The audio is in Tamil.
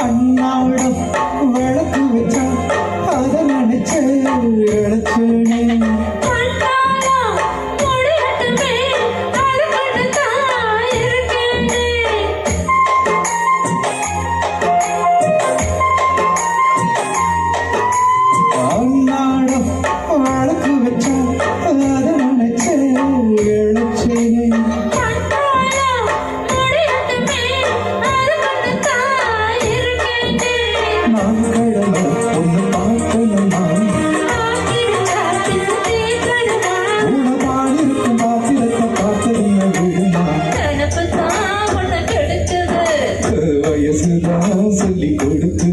அண்ணாவிடம் விளக்கு வச்சா அதை நினைச்சு இழைச்சேனே. அண்ணாவிடம் விளக்கு வச்சா அதை நினைச்சு இழைச்சேனே. நான் கடலை ஒன்று பார்க்கணுமா, உணவானிருக்கும் பாத்திரத்தை பார்த்ததுன்னு விடுமா, வயசுதான் சொல்லி கொடுத்து